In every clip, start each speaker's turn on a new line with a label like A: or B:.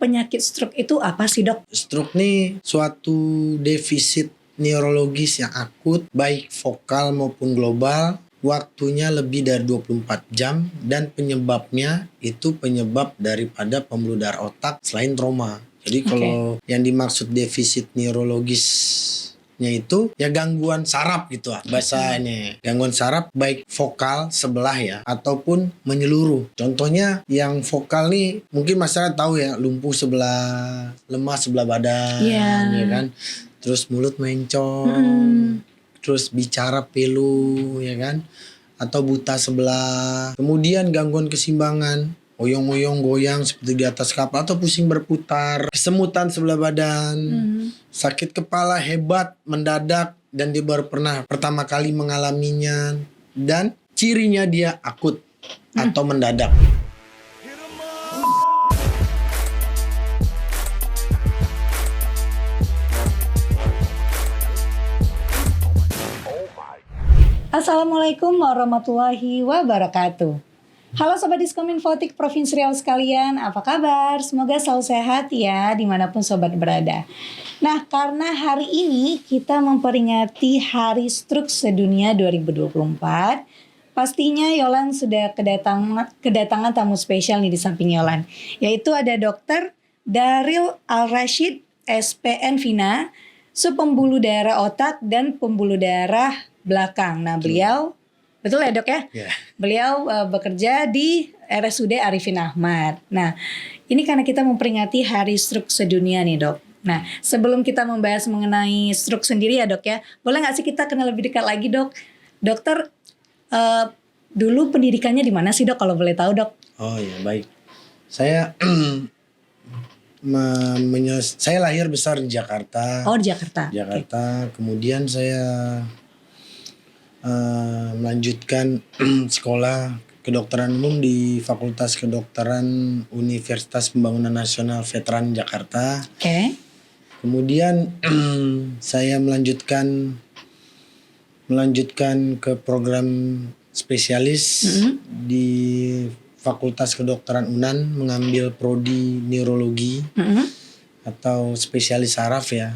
A: penyakit stroke itu apa sih, Dok?
B: Stroke nih suatu defisit neurologis yang akut, baik vokal maupun global, waktunya lebih dari 24 jam, dan penyebabnya itu penyebab daripada pembuluh darah otak selain trauma. Jadi kalau yang dimaksud defisit neurologisnya itu ya gangguan saraf gitu bahasanya. Gangguan saraf baik vokal sebelah ya ataupun menyeluruh. Contohnya yang vokal nih mungkin masyarakat tahu ya, lumpuh sebelah, lemah sebelah badan, ya kan. Terus mulut mencong. Terus bicara pilu, ya kan, atau buta sebelah. Kemudian gangguan keseimbangan, oyong-oyong goyang seperti di atas kapal atau pusing berputar, kesemutan sebelah badan, sakit kepala hebat mendadak dan dia baru pernah pertama kali mengalaminya, dan cirinya dia akut atau mendadak.
A: Assalamualaikum warahmatullahi wabarakatuh. Halo Sobat Diskominfotik Provinsi Riau sekalian, apa kabar? Semoga selalu sehat ya dimanapun Sobat berada. Nah, karena hari ini kita memperingati Hari Stroke Sedunia 2024, pastinya Yolan sudah kedatangan tamu spesial nih di samping Yolan, yaitu ada Dr. Daryl Al-Rashid, SPN Vina, subpembuluh darah otak dan pembuluh darah belakang. Nah, beliau betul ya, Dok ya?
B: Yeah.
A: Beliau bekerja di RSUD Arifin Ahmad. Nah, ini karena kita memperingati Hari Stroke Sedunia nih, Dok. Nah, sebelum kita membahas mengenai stroke sendiri ya, Dok ya, boleh nggak sih kita kenal lebih dekat lagi, Dok? Dokter, dulu pendidikannya di mana sih, Dok, kalau boleh tahu, Dok?
B: Oh ya, baik. Saya saya lahir besar di Jakarta.
A: Oh, di Jakarta.
B: Jakarta. Kemudian saya melanjutkan sekolah kedokteran umum di Fakultas Kedokteran Universitas Pembangunan Nasional Veteran Jakarta. Kemudian saya melanjutkan ke program spesialis di Fakultas Kedokteran UNAN, mengambil prodi neurologi atau spesialis saraf ya.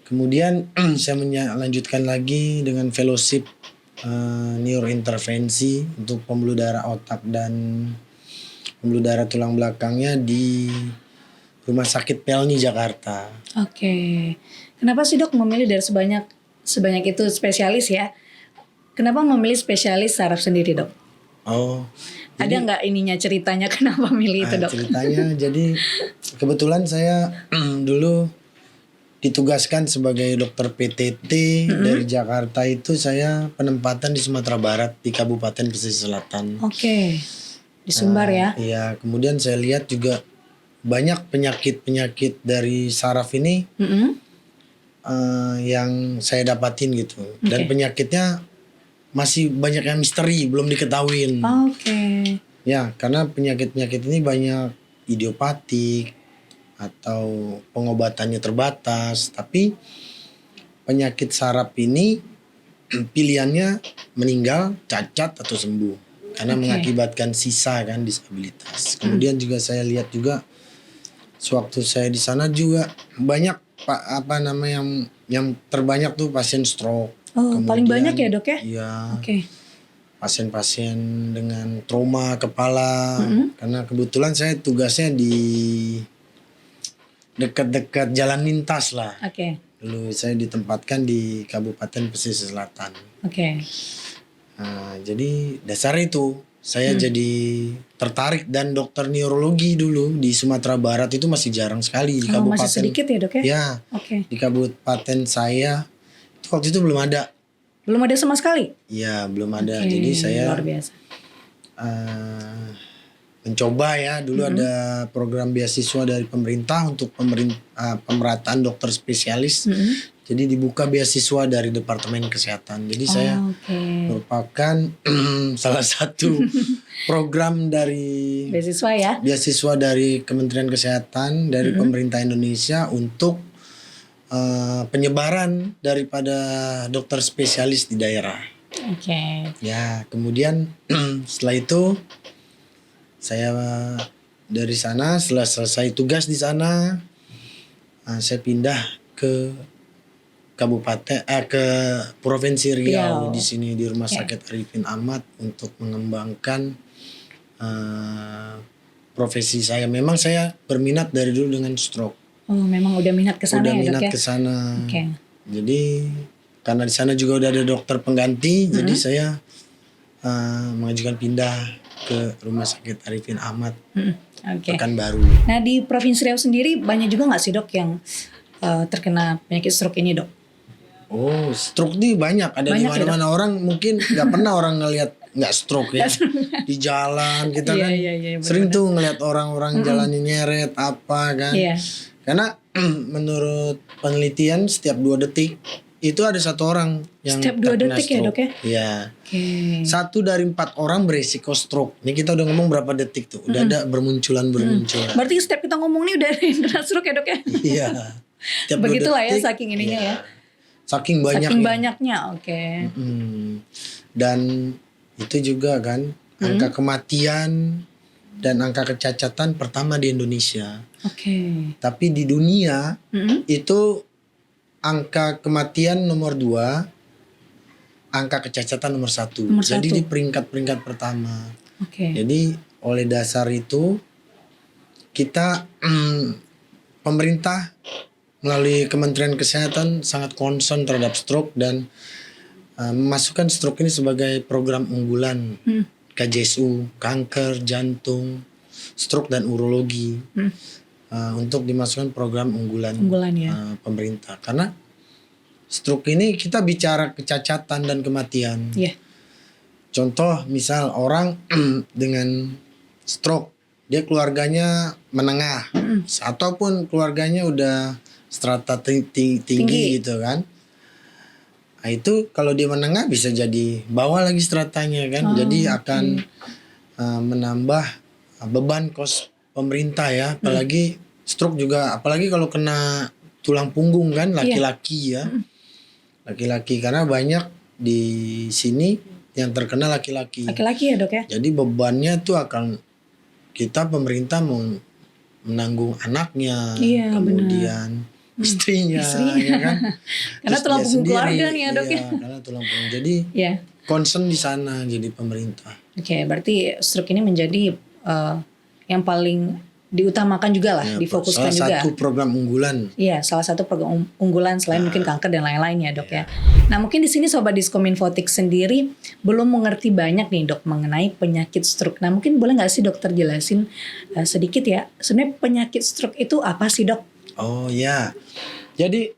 B: Kemudian saya melanjutkan lagi dengan fellowship neurointervensi untuk pembuluh darah otak dan pembuluh darah tulang belakangnya di Rumah Sakit Pelni Jakarta.
A: Kenapa sih, Dok, memilih dari sebanyak itu spesialis ya? Kenapa memilih spesialis saraf sendiri, Dok? Ada nggak ceritanya kenapa milih itu, Dok?
B: Ceritanya jadi kebetulan saya dulu ditugaskan sebagai dokter PTT dari Jakarta. Itu saya penempatan di Sumatera Barat di Kabupaten Pesisir Selatan.
A: Di Sumbar ya?
B: Iya, kemudian saya lihat juga banyak penyakit dari saraf ini yang saya dapatin gitu. Dan penyakitnya masih banyak yang misteri, belum diketahuin. Ya, karena penyakit-penyakit ini banyak idiopatik atau pengobatannya terbatas, tapi penyakit saraf ini pilihannya meninggal, cacat atau sembuh karena mengakibatkan sisa kan disabilitas. Kemudian juga saya lihat juga sewaktu saya di sana juga banyak yang terbanyak tuh pasien stroke.
A: Paling banyak ya, Dok ya?
B: Iya. Pasien-pasien dengan trauma kepala. Karena kebetulan saya tugasnya di dekat-dekat jalan lintas lah. Dulu saya ditempatkan di Kabupaten Pesisir Selatan. Nah, jadi dasar itu saya jadi tertarik, dan dokter neurologi dulu di Sumatera Barat itu masih jarang sekali di kabupaten.
A: Masih sedikit ya, Dok ya?
B: Ya. Di kabupaten saya itu waktu itu belum ada.
A: Belum ada sama sekali?
B: Iya, belum ada. Jadi saya
A: luar biasa.
B: Mencoba ya, dulu ada program beasiswa dari pemerintah untuk pemerataan dokter spesialis. Jadi dibuka beasiswa dari Departemen Kesehatan. Jadi saya merupakan salah satu program dari beasiswa dari Kementerian Kesehatan dari pemerintah Indonesia untuk penyebaran daripada dokter spesialis di daerah. Ya, kemudian setelah itu saya dari sana setelah selesai tugas di sana, saya pindah ke ke Provinsi Riau.
A: Riau.
B: Di sini di Rumah
A: Ya.
B: Sakit Arifin Ahmad untuk mengembangkan profesi saya. Memang saya berminat dari dulu dengan stroke.
A: Oh, memang udah minat ke sana
B: Udah
A: ya, Dok
B: minat
A: ya?
B: ke sana.
A: Oke.
B: Jadi karena di sana juga udah ada dokter pengganti, jadi saya mengajukan pindah ke Rumah Sakit Arifin Ahmad
A: Oke.
B: Pekanbaru.
A: Nah, di Provinsi Riau sendiri banyak juga nggak sih, Dok, yang terkena penyakit stroke ini, Dok?
B: Oh, stroke nih banyak, ada di
A: Banyak ya,
B: mana-mana. Orang mungkin nggak pernah orang ngelihat nggak stroke ya di jalan kita
A: Iya,
B: kan
A: iya, iya,
B: sering tuh ngelihat orang-orang jalanin nyeret apa kan.
A: Iya.
B: Karena menurut penelitian setiap 2 detik itu ada 1 orang yang
A: Setiap 2
B: terkena
A: detik ya,
B: stroke.
A: Dok ya?
B: Iya.
A: Oke.
B: 1 dari 4 orang berisiko stroke. Ini kita udah ngomong berapa detik tuh, udah ada bermunculan.
A: Berarti setiap kita ngomong nih udah ada yang kena stroke ya, Dok ya?
B: Iya. Setiap 2
A: Begitulah ya,
B: detik,
A: saking ininya
B: iya.
A: ya.
B: Saking banyaknya.
A: Saking banyaknya, oke.
B: Dan itu juga kan angka kematian dan angka kecacatan pertama di Indonesia.
A: Oke.
B: Tapi di dunia itu angka kematian nomor 2, angka kecacatan nomor 1.
A: Nomor
B: Jadi
A: 1.
B: di peringkat pertama.
A: Oke.
B: Jadi oleh dasar itu kita pemerintah melalui Kementerian Kesehatan sangat concern terhadap stroke dan memasukkan stroke ini sebagai program unggulan KJSU, kanker, jantung, stroke dan urologi untuk dimasukkan program unggulan
A: ya.
B: pemerintah. Karena stroke ini kita bicara kecacatan dan kematian.
A: Iya.
B: Contoh misal orang dengan stroke, dia keluarganya menengah ataupun keluarganya udah strata tinggi gitu kan. Nah, itu kalau dia menengah bisa jadi bawah lagi stratanya kan. Jadi akan menambah beban kos pemerintah ya. Apalagi stroke juga, apalagi kalau kena tulang punggung kan laki-laki ya. Laki-laki karena banyak di sini yang terkena laki-laki.
A: Laki-laki ya, Dok ya?
B: Jadi bebannya tuh akan kita pemerintah mau menanggung anaknya, kemudian istrinya. Ya kan.
A: Karena
B: Terus
A: tulang
B: dia
A: punggung
B: sendiri,
A: keluarga nih ya, Dok ya.
B: Karena tulang punggung. Jadi concern di sana jadi pemerintah.
A: Oke, berarti stroke ini menjadi yang paling diutamakan juga lah, difokuskan
B: salah
A: juga.
B: Satu program unggulan.
A: Iya, salah satu program unggulan selain mungkin kanker dan lain-lain ya, Dok ya. Nah, mungkin di sini Sobat Diskominfotik sendiri belum mengerti banyak nih, Dok, mengenai penyakit stroke. Nah, mungkin boleh nggak sih dokter jelasin sedikit ya, sebenarnya penyakit stroke itu apa sih, Dok?
B: Oh ya, jadi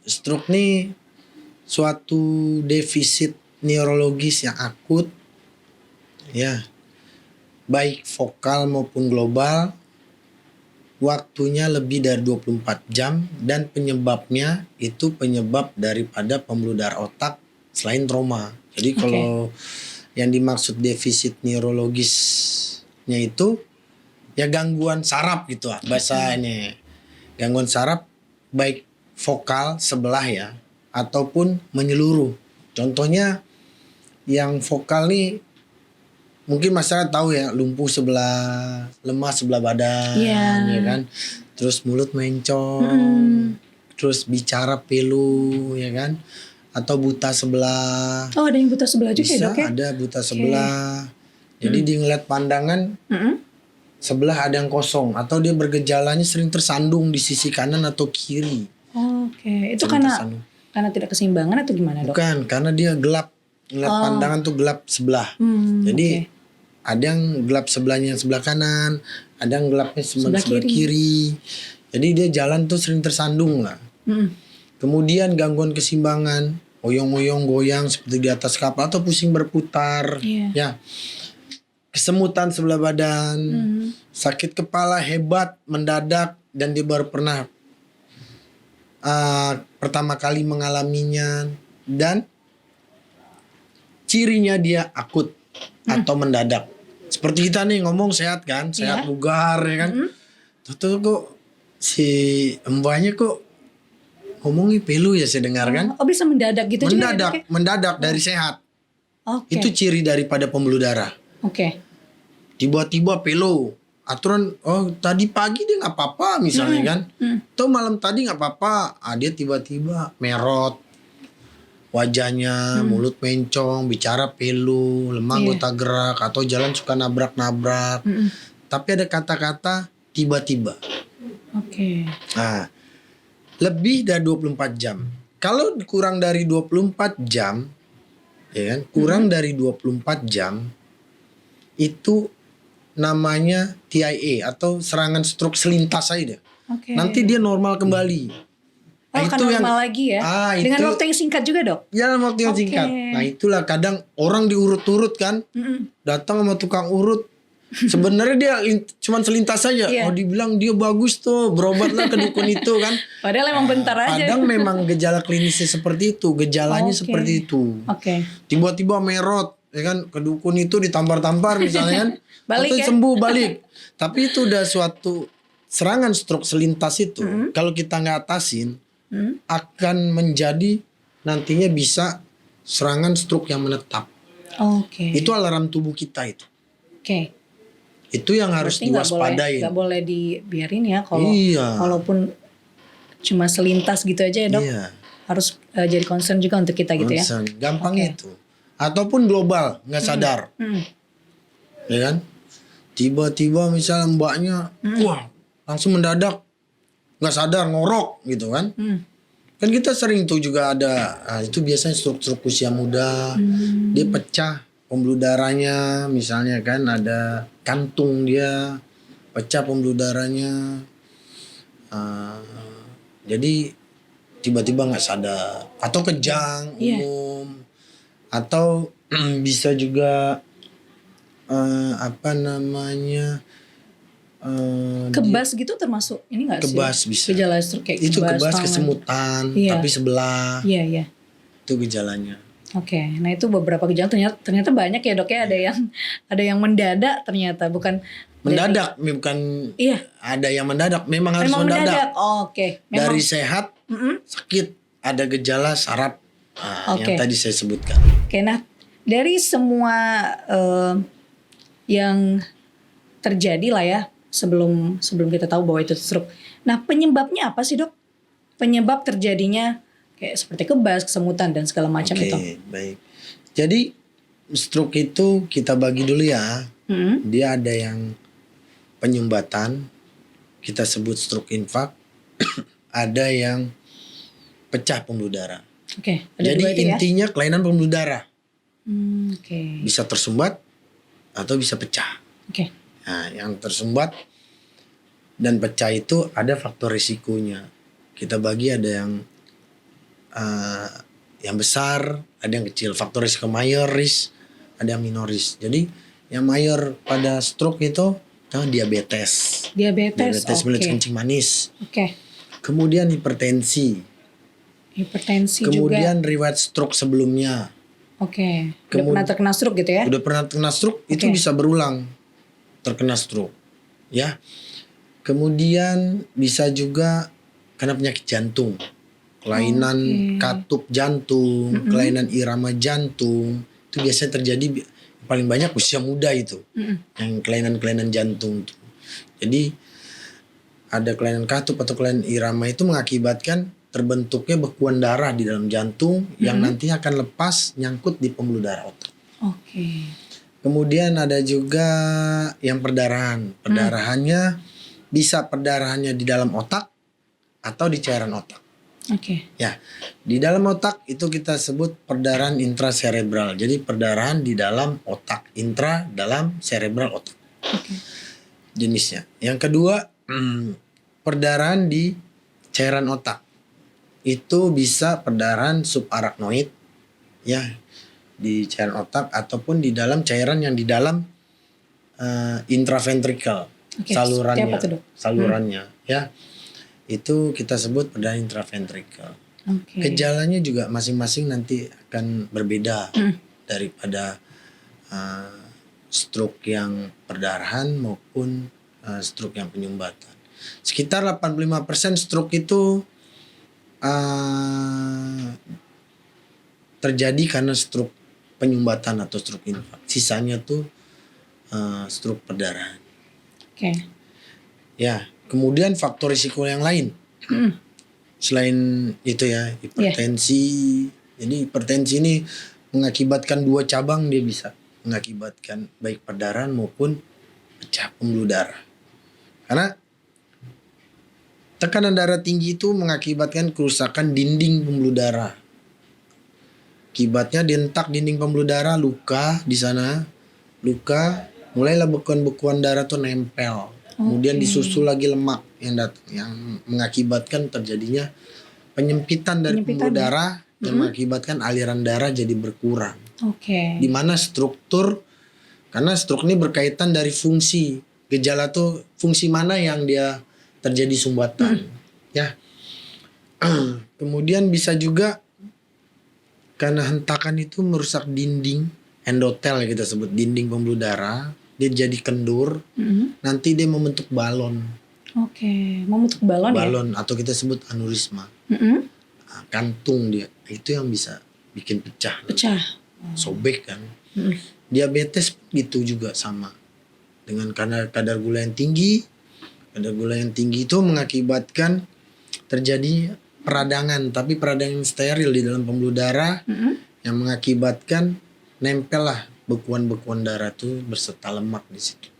B: stroke ini suatu defisit neurologis yang akut, ya, baik vokal maupun global. Waktunya lebih dari 24 jam dan penyebabnya itu penyebab daripada pembuluh darah otak selain trauma. Jadi kalau yang dimaksud defisit neurologisnya itu ya gangguan saraf gitu lah bahasanya. Gangguan saraf baik vokal sebelah ya ataupun menyeluruh. Contohnya yang vokal nih mungkin masyarakat tahu ya, lumpuh sebelah, lemah sebelah badan, ya kan. Terus mulut mencong, terus bicara pilu, ya kan. Atau buta sebelah.
A: Oh, ada yang buta sebelah juga ya, Dok ya?
B: Ada buta sebelah. Jadi dia ngeliat pandangan sebelah ada yang kosong atau dia bergejalanya sering tersandung di sisi kanan atau kiri.
A: Oke, itu karena tidak keseimbangan atau gimana, Dok?
B: Bukan, karena dia gelap. Ngeliat pandangan tuh gelap sebelah. Jadi ada yang gelap sebelahnya yang sebelah kanan, ada yang gelapnya sebelah kiri. Jadi dia jalan tuh sering tersandung lah. Kemudian gangguan keseimbangan, oyong-oyong goyang seperti di atas kapal atau pusing berputar, ya. Kesemutan sebelah badan, sakit kepala hebat mendadak dan dia baru pernah pertama kali mengalaminya dan cirinya dia akut atau mendadak. Seperti kita nih ngomong sehat kan, sehat bugar ya kan. Tuh kok si mbaknya kok ngomongnya pilu ya saya dengar kan.
A: Oh, bisa mendadak gitu juga ya?
B: Mendadak dari sehat.
A: Oke.
B: Itu ciri daripada pembuluh darah.
A: Oke.
B: Tiba-tiba pilu aturan, oh tadi pagi dia nggak apa-apa misalnya kan, atau malam tadi nggak apa-apa, dia tiba-tiba merot wajahnya, mulut mencong, bicara pilu, lemah anggota gerak, atau jalan suka nabrak-nabrak. Tapi ada kata-kata tiba-tiba.
A: Oke.
B: Nah, lebih dari 24 jam. Kalau kurang dari 24 jam, ya kan? Kurang dari 24 jam itu namanya TIA atau serangan stroke selintas aja.
A: Oke.
B: Nanti dia normal kembali.
A: Oh,
B: Nah,
A: kan normal lagi ya. Dengan
B: itu,
A: waktu yang singkat juga, Dok?
B: ya dalam waktu yang singkat. Nah, itulah kadang orang diurut-urut kan. Datang sama tukang urut. Sebenarnya dia cuman selintas saja. Oh, dibilang dia bagus tuh, berobatlah ke dukun itu kan.
A: Padahal emang bentar aja.
B: Kadang memang gejala klinisnya seperti itu, gejalanya seperti itu. Tiba-tiba merot, ya kan, ke dukun itu ditampar-tampar misalnya kan.
A: Balik
B: atau sembuh balik. Tapi itu udah suatu serangan stroke selintas itu. Kalau kita nggak atasin, akan menjadi nantinya bisa serangan stroke yang menetap. Itu alarm tubuh kita itu. Itu yang harus diwaspadai.
A: Gak boleh dibiarin ya kalau walaupun cuma selintas gitu aja ya, Dok. Harus jadi concern juga untuk kita gitu ya.
B: Gampang itu. Ataupun global, nggak sadar. Ya kan? Tiba-tiba misalnya mbaknya, wah, langsung mendadak nggak sadar ngorok gitu kan. Kan kita sering tuh juga ada, itu biasanya stroke usia muda, dia pecah pembuluh darahnya misalnya kan, ada kantung dia pecah pembuluh darahnya, jadi tiba-tiba nggak sadar, atau kejang umum, atau bisa juga apa namanya,
A: kebas gitu termasuk ini nggak sih?
B: Kebas bisa.
A: Gejala stroke kayak
B: itu kebas
A: tangan.
B: kesemutan, tapi sebelah. Itu gejalanya.
A: Nah itu beberapa gejala ternyata banyak ya, Dok ya. Ada yang mendadak ternyata, bukan
B: mendadak, bukan. Ada yang mendadak, memang harus mendadak. Dari sehat, sakit, ada gejala saraf, yang tadi saya sebutkan.
A: Nah dari semua yang terjadi lah ya, sebelum kita tahu bahwa itu stroke. Nah penyebabnya apa sih, Dok? Penyebab terjadinya kayak seperti kebas, kesemutan dan segala macam itu.
B: Baik. Jadi stroke itu kita bagi dulu ya. Dia ada yang penyumbatan, kita sebut stroke infark. Ada yang pecah pembuluh darah. Jadi intinya kelainan pembuluh darah. Bisa tersumbat atau bisa pecah. Nah, yang tersumbat dan pecah itu ada faktor risikonya. Kita bagi ada yang besar, ada yang kecil. Faktor risiko mayor risk, ada yang minor risk. Jadi yang mayor pada stroke itu diabetes melihat kencing manis. Kemudian hipertensi kemudian juga. Riwayat stroke sebelumnya.
A: Udah pernah terkena stroke gitu ya?
B: Udah pernah terkena stroke, itu bisa berulang terkena stroke, ya. Kemudian bisa juga kena penyakit jantung, kelainan katup jantung, kelainan irama jantung. Itu biasanya terjadi paling banyak usia muda itu, yang kelainan jantung tuh. Jadi ada kelainan katup atau kelainan irama itu mengakibatkan terbentuknya bekuan darah di dalam jantung yang nantinya akan lepas nyangkut di pembuluh darah otak. Kemudian ada juga yang perdarahan. Perdarahannya bisa perdarahannya di dalam otak atau di cairan otak. Ya, di dalam otak itu kita sebut perdarahan intracerebral. Jadi perdarahan di dalam otak, intra dalam cerebral otak. Jenisnya. Yang kedua, perdarahan di cairan otak. Itu bisa perdarahan subarachnoid, ya, di cairan otak ataupun di dalam cairan yang di dalam intraventricle, salurannya, ya. Itu kita sebut perdarahan intraventricle. Gejalanya juga masing-masing nanti akan berbeda daripada stroke yang perdarahan maupun stroke yang penyumbatan. Sekitar 85% stroke itu terjadi karena stroke penyumbatan atau stroke infark. Sisanya tuh stroke perdarahan.
A: Oke.
B: Ya, kemudian faktor risiko yang lain. Selain itu ya, hipertensi. Jadi hipertensi ini mengakibatkan 2 cabang, dia bisa mengakibatkan baik perdarahan maupun pecah pembuluh darah. Karena tekanan darah tinggi itu mengakibatkan kerusakan dinding pembuluh darah. Akibatnya dientak dinding pembuluh darah, luka di sana. Luka, mulailah bekuan-bekuan darah tuh nempel. Kemudian disusul lagi lemak yang mengakibatkan terjadinya penyempitan dari pembuluh darah yang mengakibatkan aliran darah jadi berkurang. Di mana karena stroke ini berkaitan dari fungsi. Gejala tuh fungsi mana yang dia terjadi sumbatan. Ya. Kemudian bisa juga karena hentakan itu merusak dinding endotel, kita sebut dinding pembuluh darah, dia jadi kendur, nanti dia membentuk balon.
A: Membentuk balon ya?
B: Balon atau kita sebut aneurisma. Nah, kantung dia, itu yang bisa bikin pecah. Sobek kan. Diabetes gitu juga sama. Dengan kadar gula yang tinggi. Kadar gula yang tinggi itu mengakibatkan terjadi peradangan, tapi peradangan steril di dalam pembuluh darah yang mengakibatkan nempel lah bekuan-bekuan darah tuh berserta lemak di situ.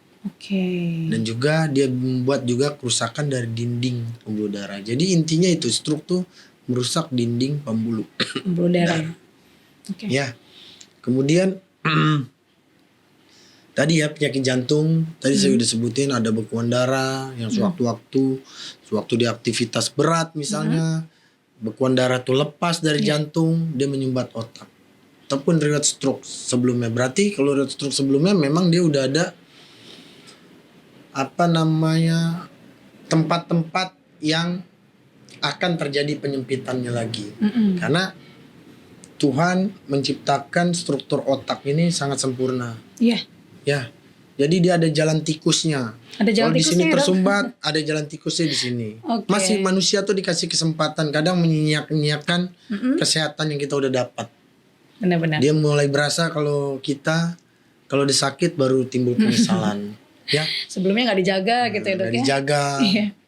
B: Dan juga dia membuat juga kerusakan dari dinding pembuluh darah. Jadi intinya itu stroke tuh merusak dinding pembuluh
A: darah.
B: Ya. Kemudian tadi ya penyakit jantung, tadi saya udah sebutin ada bekuan darah yang sewaktu di aktivitas berat misalnya, bekuan darah tuh lepas dari jantung, dia menyumbat otak. Ataupun riwayat stroke sebelumnya. Berarti kalau riwayat stroke sebelumnya memang dia udah ada tempat-tempat yang akan terjadi penyempitannya lagi. Karena Tuhan menciptakan struktur otak ini sangat sempurna. Ya. Jadi dia ada jalan tikusnya. Kalau di sini tersumbat, ada jalan tikusnya di sini. Masih manusia tuh dikasih kesempatan, kadang menyiak-nyiakkan kesehatan yang kita udah dapat.
A: Benar-benar.
B: Dia mulai berasa kalau udah sakit baru timbul penyesalan. Ya.
A: Sebelumnya nggak dijaga gitu ya dok ya.
B: Nggak dijaga.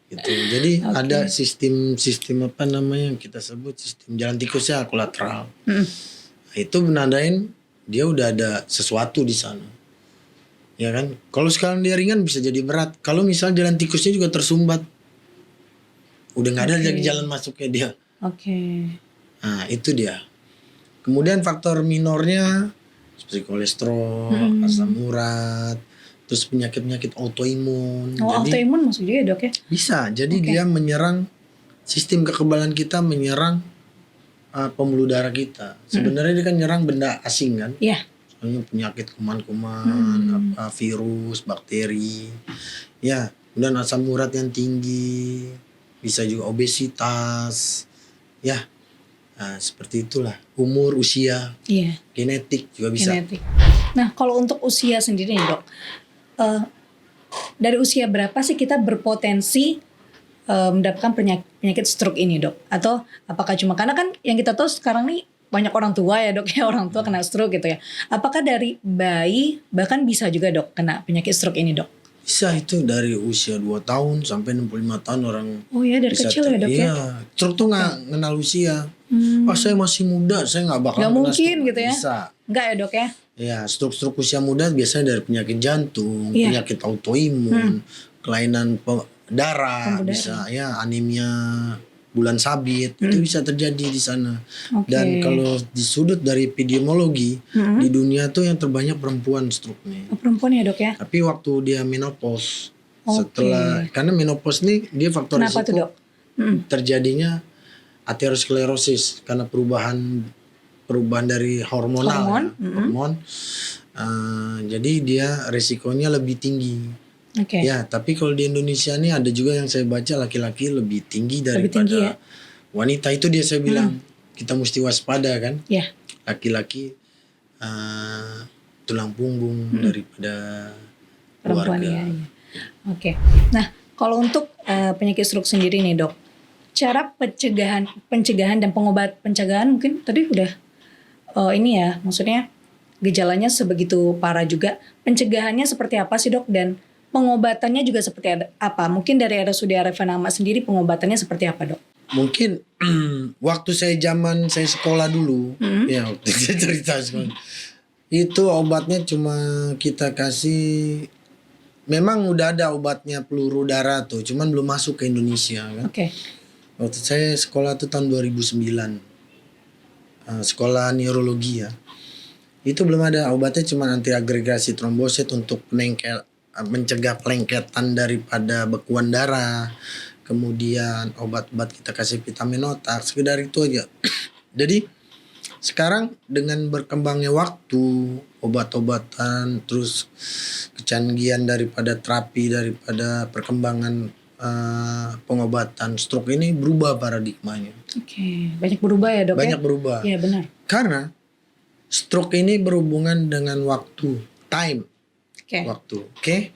B: Gitu. Jadi ada sistem yang kita sebut sistem jalan tikusnya kolateral. Nah, itu menandain dia udah ada sesuatu di sana. Ya kan? Kalau sekarang dia ringan bisa jadi berat. Kalau misalnya jalan tikusnya juga tersumbat, udah nggak ada lagi jalan masuknya dia. Nah itu dia. Kemudian faktor minornya seperti kolesterol, asam urat, terus penyakit-penyakit autoimun.
A: Autoimun maksudnya ya dok ya?
B: Bisa. Jadi dia menyerang sistem kekebalan kita, menyerang pembuluh darah kita. Sebenarnya dia kan nyerang benda asing kan?
A: Iya.
B: Penyakit kuman-kuman, virus, bakteri. Ya, kemudian asam urat yang tinggi, bisa juga obesitas. Ya. Nah, seperti itulah. Umur, usia, genetik juga bisa.
A: Nah, kalau untuk usia sendiri nih dok, dari usia berapa sih kita berpotensi mendapatkan penyakit stroke ini dok? Atau apakah cuma karena kan yang kita tahu sekarang nih banyak orang tua ya dok ya, orang tua kena stroke gitu ya. Apakah dari bayi bahkan bisa juga dok kena penyakit stroke ini dok?
B: Bisa, itu dari usia 2 tahun sampai 65 tahun orang.
A: Oh ya, dari kecil ya dok ya?
B: Iya, stroke tuh gak kenal usia. Saya masih muda, saya gak bakal
A: kena mungkin
B: stroke.
A: gitu ya?
B: Bisa.
A: Enggak ya dok ya?
B: Ya, stroke usia muda biasanya dari penyakit jantung, penyakit autoimun, kelainan darah, bisa ya, anemia bulan sabit, itu bisa terjadi di sana. Dan kalau di sudut dari epidemiologi, di dunia tuh yang terbanyak perempuan stroke-nya.
A: Perempuan ya dok ya?
B: Tapi waktu dia menopause, karena menopause nih dia faktor
A: Kenapa
B: risiko
A: tuh, dok?
B: Terjadinya aterosklerosis karena perubahan dari hormonal. Hormon. Jadi dia risikonya lebih tinggi. Ya, tapi kalau di Indonesia nih ada juga yang saya baca laki-laki lebih tinggi daripada wanita. Itu dia saya bilang kita mesti waspada kan. Laki-laki tulang punggung daripada
A: perempuan
B: keluarga.
A: Ya. Nah, kalau untuk penyakit stroke sendiri nih dok, cara pencegahan dan pencegahan mungkin tadi udah ini ya, maksudnya gejalanya sebegitu parah juga. Pencegahannya seperti apa sih dok, dan Pengobatannya juga seperti apa? Mungkin dari RSUD Arifin Ahmad sendiri pengobatannya seperti apa, Dok?
B: Mungkin waktu saya sekolah dulu, ya waktu saya cerita sekolah, itu obatnya cuma kita kasih, memang udah ada obatnya peluru darah tuh, cuman belum masuk ke Indonesia kan.
A: Oke.
B: Waktu saya sekolah tuh tahun 2009, sekolah neurologi ya. Itu belum ada obatnya, cuma anti agregasi trombosit untuk mencegah pelengketan daripada bekuan darah. Kemudian obat-obat kita kasih vitamin otak, sekedar itu aja. Jadi sekarang dengan berkembangnya waktu, obat-obatan, terus kecanggihan daripada terapi, daripada perkembangan pengobatan stroke ini berubah paradigmanya.
A: Oke, banyak berubah ya, Dok?
B: Banyak
A: ya?
B: berubah.
A: Iya, benar.
B: Karena stroke ini berhubungan dengan waktu, time,
A: Oke.
B: waktu. Oke.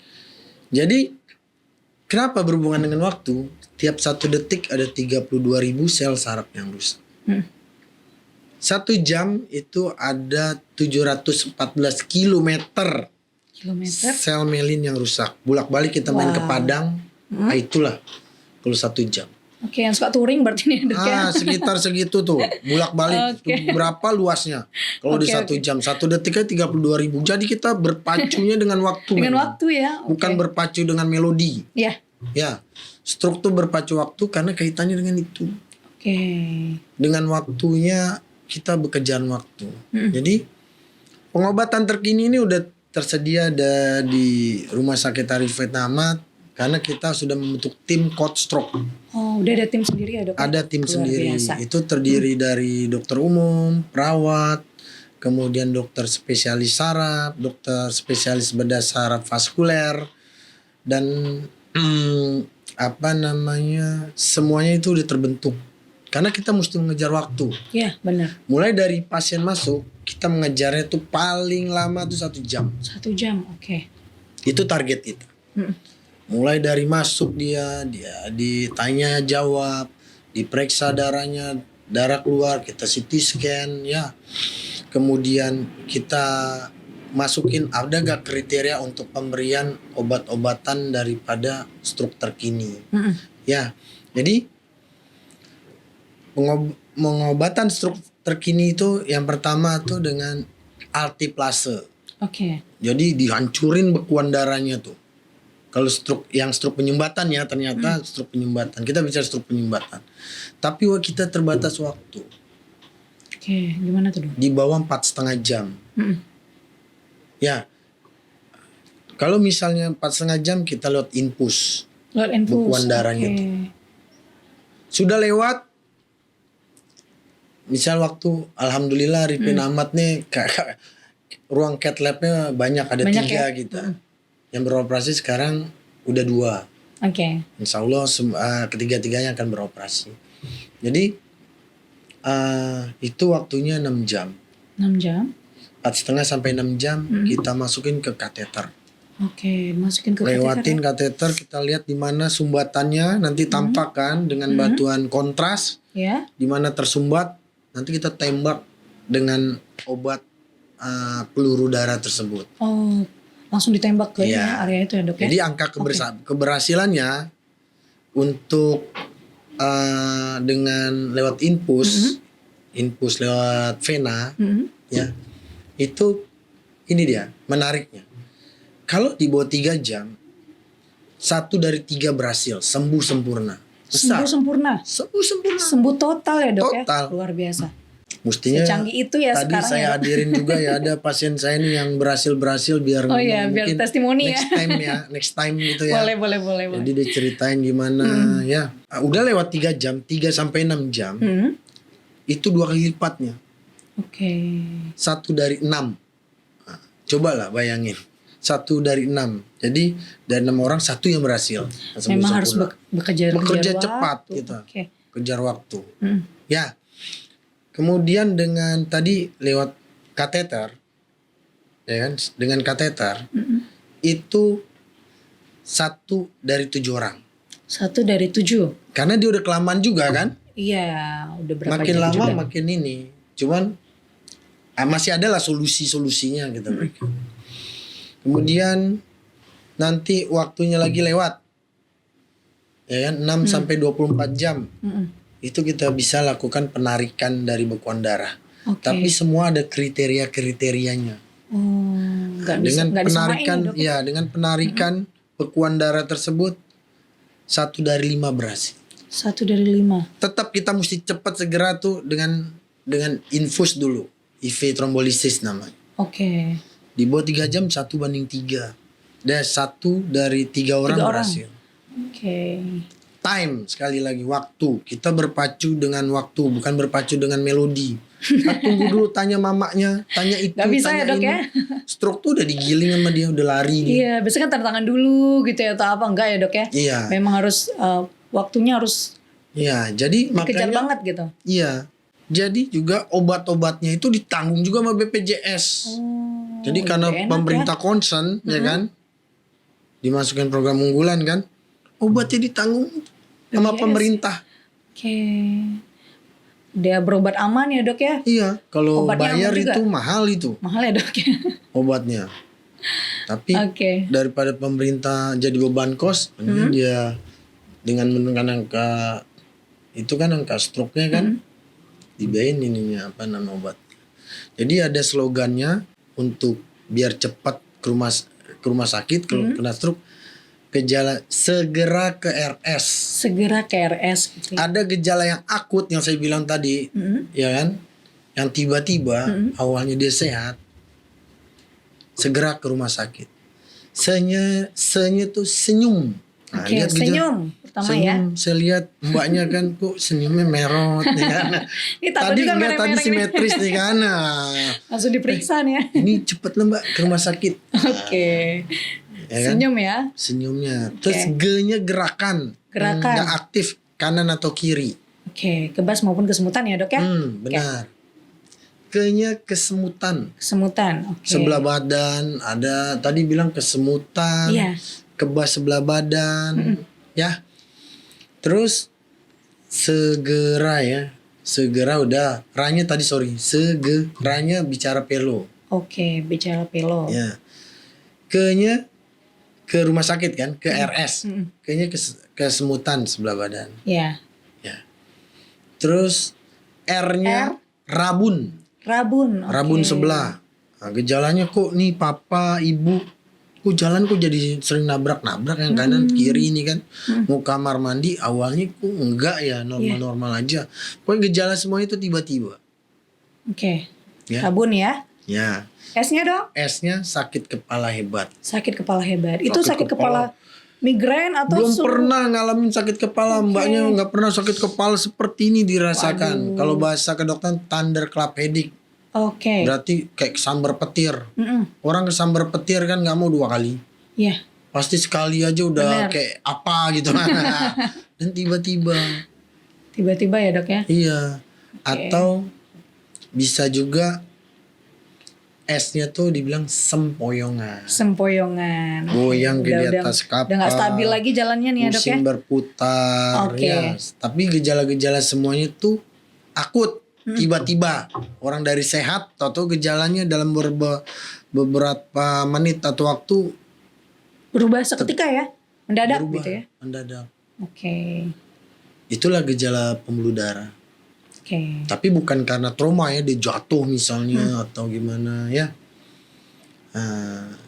B: Jadi kenapa berhubungan dengan waktu? Tiap 1 detik ada 32.000 sel saraf yang rusak. 1 jam itu ada 714 kilometer sel melin yang rusak. Bolak-balik kita main ke Padang, nah itulah kalau 1 jam.
A: Oke, yang suka touring berarti nih, Dok, ya?
B: Sekitar segitu tuh, bolak-balik. Berapa luasnya? Kalau di 1 jam, 1 detiknya 32.000. Jadi kita berpacunya dengan waktu.
A: Dengan waktu ya.
B: Bukan berpacu dengan melodi.
A: Ya.
B: Ya, stroke tuh berpacu waktu karena kaitannya dengan itu.
A: Oke.
B: Dengan waktunya kita bekerjaan waktu. Jadi pengobatan terkini ini udah tersedia ada di Rumah Sakit Arifin Ahmad karena kita sudah membentuk tim coach stroke.
A: Oh, udah ada tim sendiri ya, Dok?
B: Ada tim
A: Luar
B: sendiri.
A: biasa.
B: Itu terdiri dari dokter umum, perawat, kemudian dokter spesialis saraf, dokter spesialis bedah saraf vaskuler, dan semuanya itu udah terbentuk. Karena kita mesti mengejar waktu.
A: Iya, benar.
B: Mulai dari pasien masuk, kita mengejarnya tuh paling lama tuh 1 jam.
A: 1 jam, oke.
B: Itu target kita. Mulai dari masuk dia ditanya jawab, diperiksa darahnya, darah keluar, kita CT scan ya. Kemudian kita masukin ada gak kriteria untuk pemberian obat-obatan daripada stroke terkini. Ya. Jadi pengobatan stroke terkini itu yang pertama tuh dengan altiplase.
A: Oke.
B: Jadi dihancurin bekuan darahnya tuh. Kalau stroke penyumbatan ya, ternyata stroke penyumbatan. Kita bicara stroke penyumbatan. Tapi kita terbatas waktu.
A: Oke, gimana tuh, Dok?
B: Di bawah 4,5 jam. Ya. Kalau misalnya 4,5 jam kita lewat infus. Bekuan darahnya tuh. Sudah lewat. Misal waktu alhamdulillah Arifin Ahmad nih ruang cath labnya banyak, ada 3
A: ya?
B: kita. Yang beroperasi sekarang udah 2.
A: Oke.
B: Insya Allah ketiga-tiganya akan beroperasi. Jadi itu waktunya 6 jam.
A: 6 jam?
B: 4,5 sampai 6 jam kita masukin ke kateter.
A: Oke, masukin ke
B: Lewatin
A: kateter.
B: kateter, kita lihat di mana sumbatannya, nanti tampak kan dengan batuan kontras.
A: Ya.
B: Di mana tersumbat, nanti kita tembak dengan obat peluru darah tersebut.
A: Oh, langsung ditembak ke area itu ya, Dok, ya?
B: Jadi angka keberhasilannya untuk dengan lewat infus lewat vena, ya itu ini dia menariknya. Kalau di bawah 3 jam, 1 dari 3 berhasil sembuh sempurna.
A: Sembuh sempurna. Sembuh total ya, Dok,
B: total.
A: ya? Luar biasa.
B: Mestinya
A: secanggih itu ya
B: tadi
A: sekarang
B: saya
A: ya.
B: hadirin juga ya, ada pasien saya nih yang berhasil biar
A: biar
B: mungkin
A: testimoni
B: next time gitu ya.
A: Boleh.
B: Jadi diceritain gimana ya. Udah lewat 3 jam, 3 sampai 6 jam. Itu 2 kali lipatnya.
A: Oke.
B: 1 dari 6. Nah, cobalah bayangin. 1 dari 6. Jadi dari 6 orang 1 yang berhasil.
A: Memang harus bekerja
B: cepat
A: waktu.
B: gitu.
A: Okay.
B: Kejar waktu. Ya. Kemudian dengan tadi lewat kateter, ya kan? Dengan kateter itu 1 dari 7 orang.
A: 1 dari 7.
B: Karena dia udah kelamaan juga kan?
A: Iya, udah berapa
B: makin lama
A: juga.
B: makin ini. Cuman masih ada lah solusinya kita berikan. Kemudian nanti waktunya lagi lewat, ya kan, 6 sampai 24 jam. Itu kita bisa lakukan penarikan dari bekuan darah. Tapi semua ada kriteria-kriterianya. Dengan penarikan, ya, dengan penarikan bekuan darah tersebut 1 dari 5 berhasil.
A: 1 dari 5.
B: Tetap kita mesti cepat segera tuh dengan infus dulu, IV trombolisis namanya. Di bawah 3 jam 1:3. Dan 1 dari 3 orang berhasil. Time, sekali lagi, waktu. Kita berpacu dengan waktu, bukan berpacu dengan melodi. Kita tunggu dulu, tanya mamanya, tanya itu,
A: Gak bisa
B: tanya
A: ya, Dok,
B: ini.
A: ya?
B: Stroke tuh udah digiling sama dia, udah lari dia.
A: Iya, biasanya kan tanda tangan dulu gitu ya, atau apa, enggak ya, Dok, ya?
B: Iya.
A: Memang harus waktunya harus
B: Iya, jadi
A: dikejar
B: makanya
A: banget gitu.
B: iya. Jadi juga obat-obatnya itu ditanggung juga sama BPJS. Jadi karena pemerintah concern, ya kan, dimasukkan program unggulan kan, obatnya ditanggung sama pemerintah.
A: Dia berobat aman ya, Dok, ya?
B: Iya, kalau
A: Obatnya
B: bayar
A: aman juga?
B: itu mahal itu
A: Mahal ya, Dok, ya?
B: obatnya. Tapi daripada pemerintah jadi beban kos, dia dengan menurunkan angka itu kan, angka stroke-nya kan, dibiayain ininya apa nama obat. Jadi ada slogannya untuk biar cepat ke rumah sakit kalau kena stroke, gejala segera ke RS.
A: Segera ke RS gitu.
B: Ada gejala yang akut yang saya bilang tadi, ya kan, yang tiba-tiba awalnya dia sehat, segera ke rumah sakit. Senya tuh senyum. Nah, lihat
A: senyum pertama
B: senyum, ya. Saya lihat mbaknya kan kok senyumnya merot nih kan. Tadi enggak, tadi simetris nih kan.
A: Langsung diperiksa nih ya.
B: Ini cepet lah mbak ke rumah sakit.
A: Ya kan? Senyum ya.
B: Senyumnya. Terus G-nya gerakan. Nggak aktif kanan atau kiri.
A: Kebas maupun kesemutan ya, Dok, ya?
B: Benar. K-nya kesemutan.
A: Kesemutan.
B: Sebelah badan ada, tadi bilang kesemutan. Kebas sebelah badan, ya. Terus segera ya, segera udah. Ranya tadi segeranya bicara pelo.
A: Bicara pelo.
B: Ya. Ke-nya ke rumah sakit kan, ke RS. Ke-nya kesemutan sebelah badan.
A: Ya.
B: Terus R-nya rabun. Rabun sebelah. Nah, gejalanya kok nih papa, ibu, kok jalan kok jadi sering nabrak-nabrak yang kanan kiri ini kan. Mau kamar mandi awalnya kok enggak ya, normal-normal aja. Pokoknya gejala semua itu tiba-tiba.
A: Ya. Rabun ya.
B: Ya.
A: S-nya, Dok?
B: S-nya sakit kepala hebat.
A: Sakit kepala hebat. Itu sakit kepala migrain atau
B: belum pernah ngalamin sakit kepala. Mbaknya nggak pernah sakit kepala seperti ini dirasakan. Kalau bahasa kedokteran thunderclap headache. Berarti kayak kesambar petir. Orang kesambar petir kan nggak mau 2 kali.
A: Iya.
B: Pasti sekali aja udah kayak apa gitu. Dan tiba-tiba
A: ya, Dok, ya.
B: Iya. Atau bisa juga S-nya tuh dibilang sempoyongan. Goyang di atas kapal.
A: Udah gak stabil lagi jalannya nih ya, Dok, ya.
B: Pusing berputar. Ya. Tapi gejala-gejala semuanya tuh akut. Tiba-tiba orang dari sehat atau gejalanya dalam beberapa menit atau waktu
A: berubah seketika ya, mendadak gitu ya.
B: Mendadak. Itulah gejala pembuluh darah. Tapi bukan karena trauma ya, dia jatuh misalnya atau gimana ya.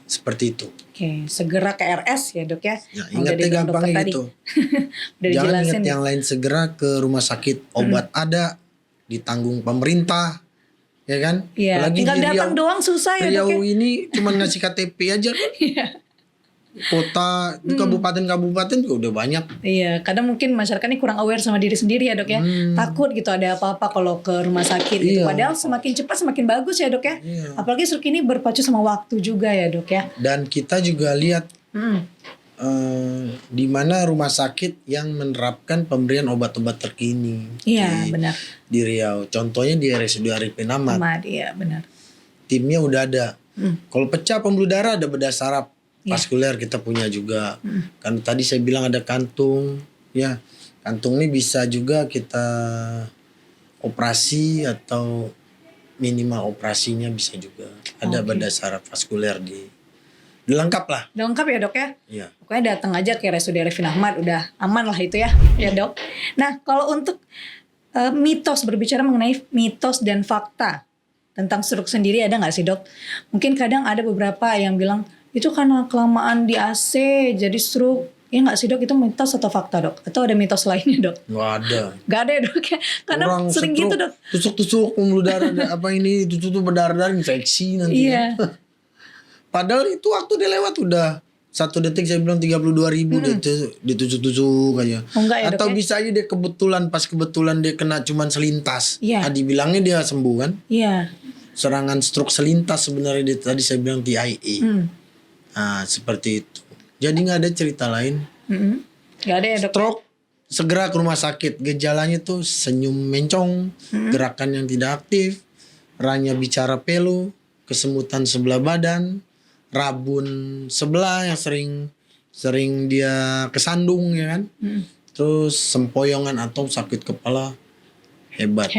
B: Seperti itu.
A: Segera ke RS ya, Dok, ya.
B: Ingatnya gampangnya gitu. Jangan ingat yang lain, segera ke rumah sakit. Obat ada, ditanggung pemerintah, ya kan?
A: Iya. Tinggal datang doang susah ya, Dok, ya.
B: Riau ini cuma ngasih KTP aja kan? Kota di kabupaten juga udah banyak.
A: Iya, kadang mungkin masyarakat ini kurang aware sama diri sendiri ya, Dok, ya. Takut gitu ada apa-apa kalau ke rumah sakit gitu. Padahal semakin cepat semakin bagus ya, Dok, ya. Apalagi stroke ini berpacu sama waktu juga ya, Dok, ya. Dan
B: kita juga lihat di mana rumah sakit yang menerapkan pemberian obat-obat terkini.
A: Iya, benar.
B: Di Riau, contohnya di RSUD Arifin Ahmad.
A: Iya, benar.
B: Timnya udah ada. Kalau pecah pembuluh darah ada bedah saraf. Vaskuler kita punya juga. Kan tadi saya bilang ada kantung, ya. Kantung ini bisa juga kita operasi atau minimal operasinya bisa juga. Ada bedah saraf vaskuler di Udah lengkap lah.
A: Udah lengkap ya dok ya?
B: Iya.
A: Pokoknya datang aja ke RSUD Arifin Ahmad, udah aman lah itu ya, ya dok. Nah kalau untuk mitos, berbicara mengenai mitos dan fakta tentang stroke sendiri ada nggak sih dok? Mungkin kadang ada beberapa yang bilang itu karena kelamaan di AC jadi stroke. Ya nggak sih dok, itu mitos atau fakta dok? Atau ada mitos lainnya dok?
B: Nggak ada.
A: Gak ada ya dok ya? Karena
B: Orang
A: sering
B: stroke,
A: gitu dok.
B: tusuk-tusuk pembuluh darah apa ini tusuk-tusuk berdarah infeksi nanti.
A: Iya.
B: Padahal itu waktu dia lewat udah 1 detik saya bilang 32.000 ditusuk-tusuk aja.
A: Oh, enggak ya,
B: Atau
A: dok, ya?
B: bisa aja dia kebetulan dia kena cuman selintas.
A: Iya.
B: Nah, dibilangnya dia sembuh kan?
A: Iya.
B: Serangan stroke selintas sebenarnya dia, tadi saya bilang TIA. Nah, seperti itu. Jadi nggak ada cerita lain.
A: Gak ada ya dok?
B: Stroke segera ke rumah sakit. Gejalanya tuh senyum mencong, gerakan yang tidak aktif, ranya bicara pelu, kesemutan sebelah badan, rabun sebelah yang sering dia kesandung ya kan. Terus sempoyongan atau sakit kepala hebat.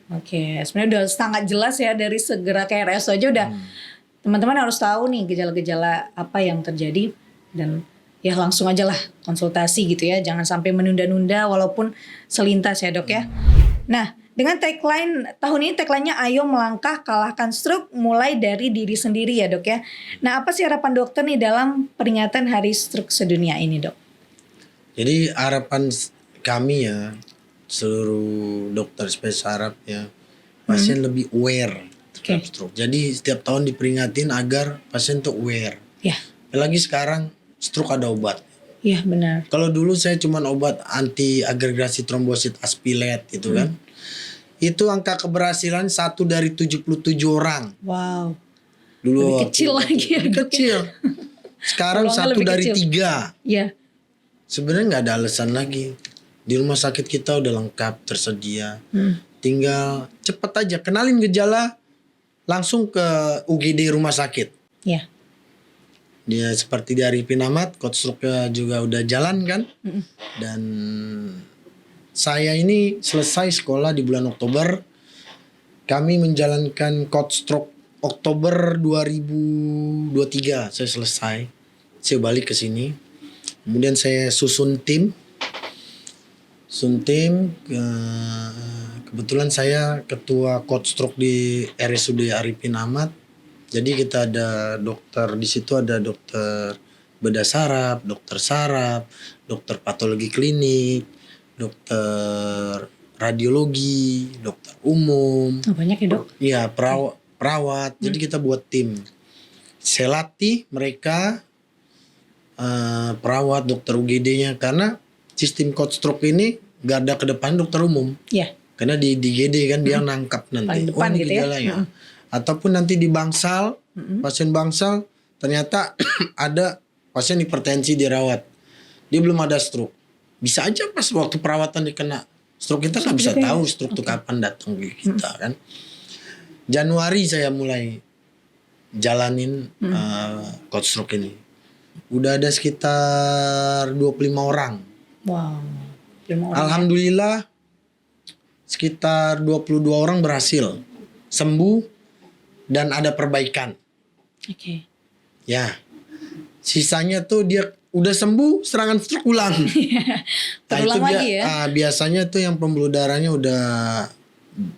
A: Oke, sebenarnya udah sangat jelas ya dari segera ke RS aja udah. Teman-teman harus tahu nih gejala-gejala apa yang terjadi dan ya langsung aja lah konsultasi gitu ya. Jangan sampai menunda-nunda walaupun selintas ya dok ya. Nah dengan tagline tahun ini, tagline-nya ayo melangkah kalahkan stroke mulai dari diri sendiri ya dok ya. Nah apa sih harapan dokter nih dalam peringatan Hari Stroke Sedunia ini dok?
B: Jadi harapan kami ya seluruh dokter spesialis saraf ya, pasien lebih aware terhadap stroke. Jadi setiap tahun diperingatin agar pasien tuh aware.
A: Ya.
B: Apalagi sekarang stroke ada obat.
A: Iya benar.
B: Kalau dulu saya cuma obat anti agregasi trombosit aspilet gitu kan. Itu angka keberhasilan 1 dari 77 orang.
A: Wow.
B: Dulu
A: Lebih kecil lagi ya.
B: lebih kecil. Sekarang
A: Peluangnya
B: 1
A: lebih
B: dari
A: kecil.
B: 3.
A: Iya.
B: Sebenarnya nggak ada alasan lagi. Di rumah sakit kita udah lengkap tersedia. Tinggal cepet aja kenalin gejala, langsung ke UGD rumah sakit.
A: Iya.
B: Dia seperti di Arifin Ahmad, coach stroke juga udah jalan kan. Dan saya ini selesai sekolah di bulan Oktober. Kami menjalankan coach stroke Oktober 2023 saya selesai. Saya balik ke sini. Kemudian saya susun tim. Kebetulan saya ketua coach stroke di RSUD Arifin Ahmad. Jadi kita ada dokter di situ, ada dokter bedah saraf, dokter patologi klinik, dokter radiologi, dokter umum.
A: Oh, banyak ya dok?
B: Iya, perawat. Jadi kita buat tim. Saya latih mereka perawat, dokter UGD-nya, karena sistem coach stroke ini garda ke depan dokter umum.
A: Iya.
B: Karena di GD kan dia nangkap nanti.
A: Paling depan
B: ini
A: gitu ya.
B: gejalanya. Ataupun nanti di bangsal, pasien bangsal ternyata ada pasien hipertensi dirawat. Dia belum ada stroke. Bisa aja pas waktu perawatan dia kena stroke, kita nggak bisa tahu stroke itu kapan datang ke kita kan. Januari saya mulai jalanin coach stroke ini. Udah ada sekitar 25 orang.
A: Wow. 25 orang.
B: Alhamdulillah sekitar 22 orang berhasil sembuh dan ada perbaikan.
A: Oke.
B: Ya. Sisanya tuh dia udah sembuh, serangan stroke ulang.
A: Terulang lagi ya.
B: Biasanya tuh yang pembuluh darahnya udah